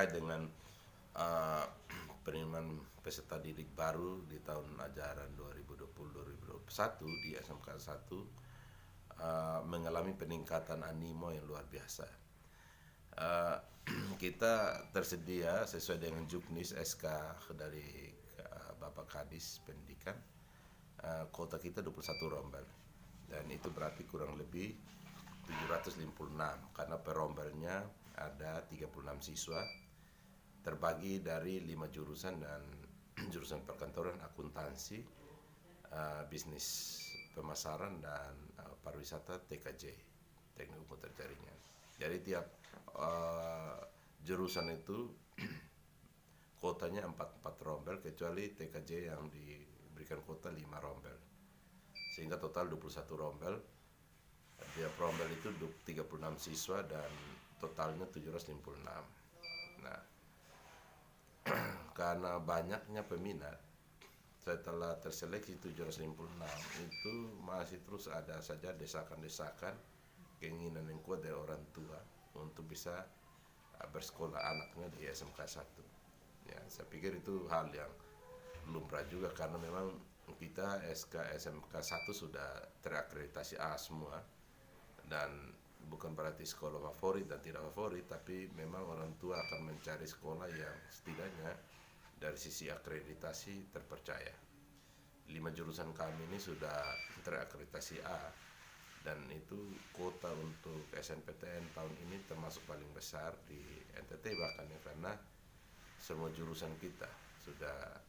terkait dengan uh, penerimaan peserta didik baru di tahun ajaran 2020-2021 di SMK 1 mengalami peningkatan animo yang luar biasa. Uh, kita tersedia sesuai dengan Juknis SK dari Bapak Kadis Pendidikan, kota kita 21 rombel, dan itu berarti kurang lebih 756 karena per rombelnya ada 36 siswa terbagi dari 5 jurusan dan jurusan perkantoran, akuntansi, bisnis pemasaran, dan pariwisata, TKJ, teknik komputer jaringan. Jadi tiap jurusan itu kotanya 4 rombel, kecuali TKJ yang diberikan kota 5 rombel, sehingga total 21 rombel. Tiap rombel itu 36 siswa dan totalnya 756. Nah, karena banyaknya peminat, setelah terseleksi 756 itu masih terus ada saja desakan-desakan, keinginan yang kuat dari orang tua untuk bisa bersekolah anaknya di SMK 1. Ya, saya pikir itu hal yang lumrah juga, karena memang kita SMK 1 sudah terakreditasi A semua, dan bukan berarti sekolah favorit dan tidak favorit, tapi memang orang tua akan mencari sekolah yang setidaknya dari sisi akreditasi terpercaya. 5 jurusan kami ini sudah terakreditasi A, dan itu kuota untuk SNPTN tahun ini termasuk paling besar di NTT bahkan ya, karena semua jurusan kita sudah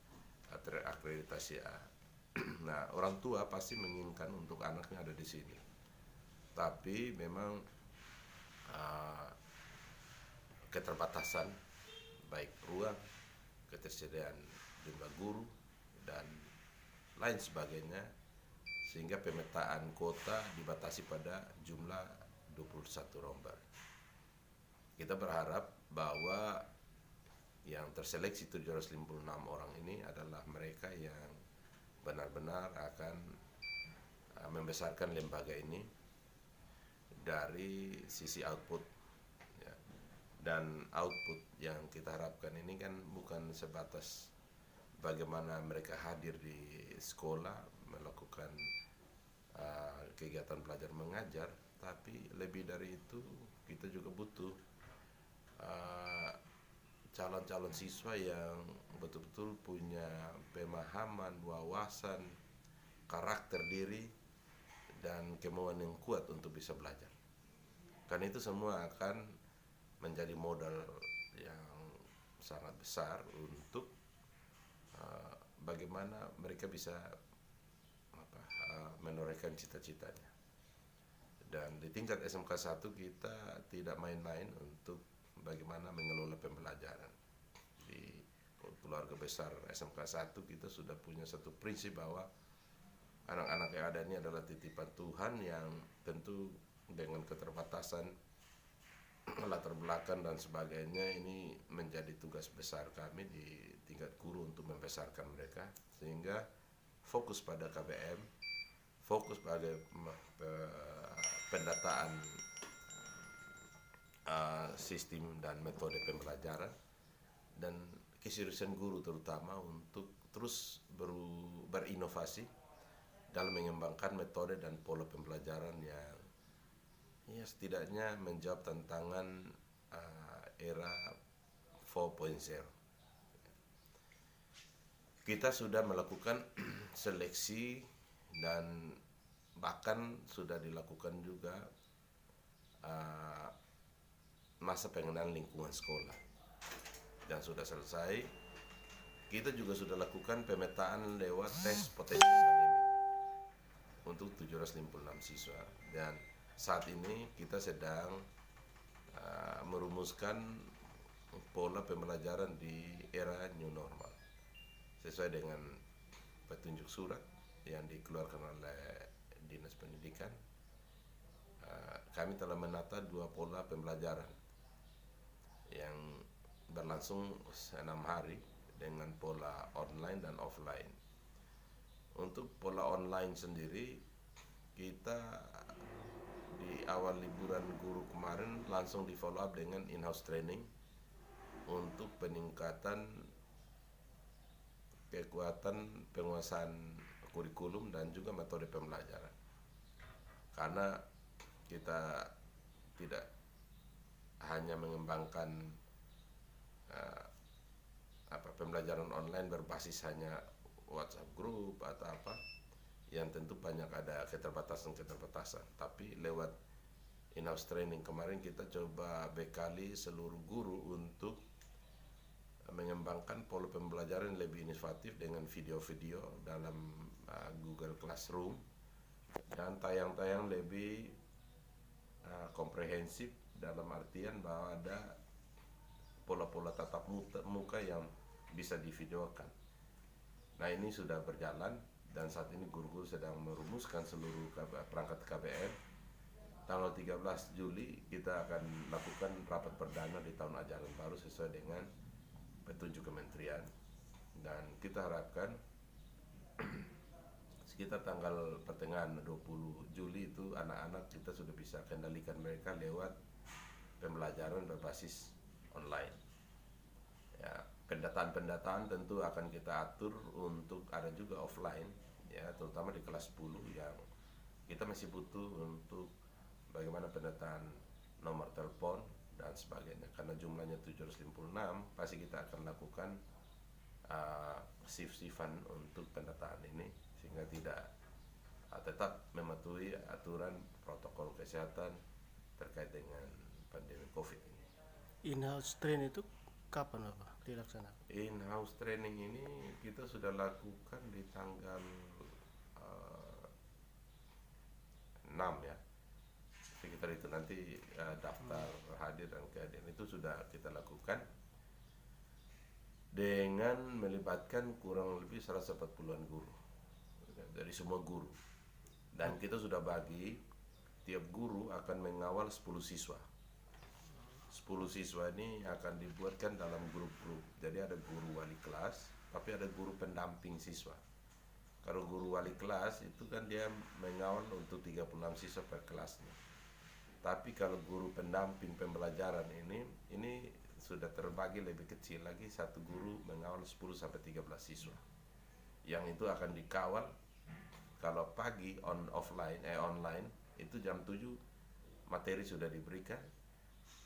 terakreditasi A. Nah, orang tua pasti menginginkan untuk anaknya ada di sini, tapi memang keterbatasan baik ruang, ketersediaan jumlah guru, dan lain sebagainya, sehingga pemetaan kota dibatasi pada jumlah 21 rombel. Kita berharap bahwa yang terseleksi 756 orang ini adalah mereka yang benar-benar akan membesarkan lembaga ini dari sisi output, ya. Dan output yang kita harapkan ini kan bukan sebatas bagaimana mereka hadir di sekolah melakukan kegiatan belajar mengajar, tapi lebih dari itu kita juga butuh calon-calon siswa yang betul-betul punya pemahaman, wawasan, karakter diri, dan kemauan yang kuat untuk bisa belajar. Karena itu semua akan menjadi modal yang sangat besar untuk bagaimana mereka bisa menorehkan cita-citanya. Dan di tingkat SMK 1 kita tidak main-main untuk bagaimana mengelola pembelajaran. Di keluarga besar SMK 1 kita sudah punya satu prinsip bahwa anak-anak yang ada ini adalah titipan Tuhan, yang tentu dengan keterbatasan latar belakang dan sebagainya, ini menjadi tugas besar kami di tingkat guru untuk membesarkan mereka, sehingga fokus pada KBM, fokus pada pendataan sistem dan metode pembelajaran, dan keseriusan guru terutama untuk terus berinovasi dalam mengembangkan metode dan pola pembelajaran yang ya setidaknya menjawab tantangan era 4.0. Kita sudah melakukan seleksi dan bahkan sudah dilakukan juga masa pengenalan lingkungan sekolah, dan sudah selesai. Kita juga sudah lakukan pemetaan lewat tes potensi akademik untuk 756 siswa, dan saat ini kita sedang merumuskan pola pembelajaran di era new normal sesuai dengan petunjuk surat yang dikeluarkan oleh Dinas Pendidikan. Kami telah menata 2 pola pembelajaran yang berlangsung 6 hari dengan pola online dan offline. Untuk pola online sendiri, kita di awal liburan guru kemarin langsung di follow up dengan in-house training untuk peningkatan kekuatan penguasaan kurikulum dan juga metode pembelajaran. Karena kita tidak hanya mengembangkan pembelajaran online berbasis hanya WhatsApp group atau apa, yang tentu banyak ada keterbatasan, tapi lewat in-house training kemarin kita coba bekali seluruh guru untuk mengembangkan pola pembelajaran lebih inovatif dengan video-video dalam Google Classroom dan tayang-tayang lebih komprehensif, dalam artian bahwa ada pola-pola tatap muka yang bisa divideokan. Nah, ini sudah berjalan dan saat ini guru-guru sedang merumuskan seluruh perangkat KBM. Tanggal 13 Juli kita akan lakukan rapat perdana di tahun ajaran baru sesuai dengan petunjuk kementerian, dan kita harapkan sekitar tanggal pertengahan 20 Juli itu anak-anak kita sudah bisa kendalikan mereka lewat pembelajaran berbasis online. Ya, pendataan tentu akan kita atur untuk ada juga offline, ya, terutama di kelas 10 yang kita masih butuh untuk bagaimana pendataan nomor telepon dan sebagainya. Karena jumlahnya 756, pasti kita akan lakukan shift-shiftan untuk pendataan ini sehingga tidak tetap mematuhi aturan protokol kesehatan terkait dengan pandemi COVID ini. In-house training itu kapan Bapak dilaksanakan? In-house training ini kita sudah lakukan di tanggal 6 ya, sekitar itu. Nanti daftar hadir dan kehadiran itu sudah kita lakukan dengan melibatkan kurang lebih 140-an guru dari semua guru, dan kita sudah bagi tiap guru akan mengawal 10 siswa. 10 siswa ini akan dibuatkan dalam grup-grup. Jadi ada guru wali kelas, tapi ada guru pendamping siswa. Kalau guru wali kelas itu kan dia mengawal untuk 36 siswa per kelasnya. Tapi kalau guru pendamping pembelajaran ini sudah terbagi lebih kecil lagi, satu guru mengawal 10-13 siswa. Yang itu akan dikawal kalau pagi online itu jam 7 materi sudah diberikan,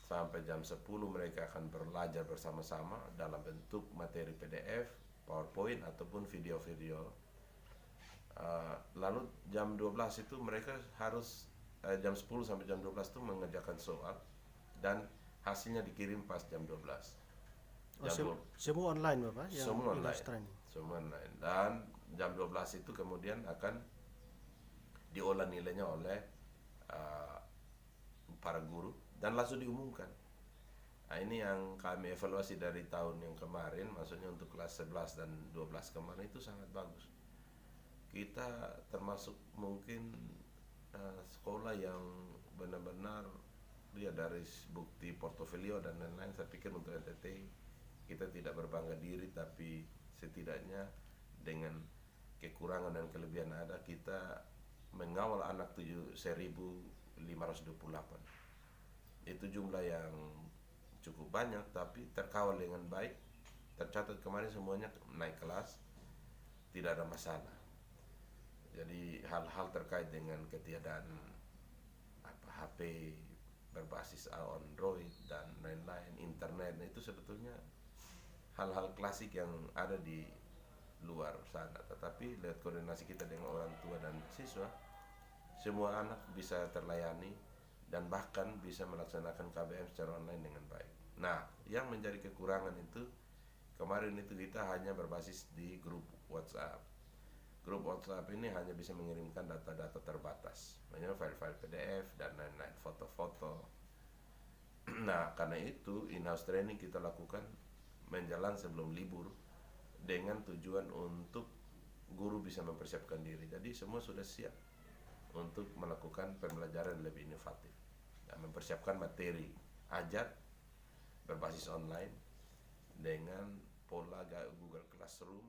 sampai jam 10 mereka akan belajar bersama-sama dalam bentuk materi PDF, PowerPoint ataupun video-video. Lalu jam 12 itu mereka harus jam 10 sampai jam 12 itu mengerjakan soal dan hasilnya dikirim pas jam 12. Semua online Bapak? Semua online. Dan jam 12 itu kemudian akan diolah nilainya oleh para guru dan langsung diumumkan. Nah, ini yang kami evaluasi dari tahun yang kemarin, maksudnya untuk kelas 11 dan 12 kemarin itu sangat bagus. Kita termasuk mungkin sekolah yang benar-benar dia dari bukti portofolio dan lain-lain. Saya pikir untuk NTT kita tidak berbangga diri, tapi setidaknya dengan kekurangan dan kelebihan ada, kita mengawal anak 1.528. Itu jumlah yang cukup banyak, tapi terkawal dengan baik. Tercatat kemarin semuanya naik kelas, tidak ada masalah. Jadi hal-hal terkait dengan ketiadaan HP berbasis Android dan lain-lain, internet, itu sebetulnya hal-hal klasik yang ada di luar sana. Tetapi lihat koordinasi kita dengan orang tua dan siswa, semua anak bisa terlayani dan bahkan bisa melaksanakan KBM secara online dengan baik. Nah, yang menjadi kekurangan itu kemarin itu kita hanya berbasis di grup WhatsApp. Grup WhatsApp ini hanya bisa mengirimkan data-data terbatas, banyak file-file PDF dan lain-lain, foto-foto. Nah, karena itu in-house training kita lakukan menjelang sebelum libur dengan tujuan untuk guru bisa mempersiapkan diri. Jadi semua sudah siap untuk melakukan pembelajaran lebih inovatif dan mempersiapkan materi ajar berbasis online dengan pola Google Classroom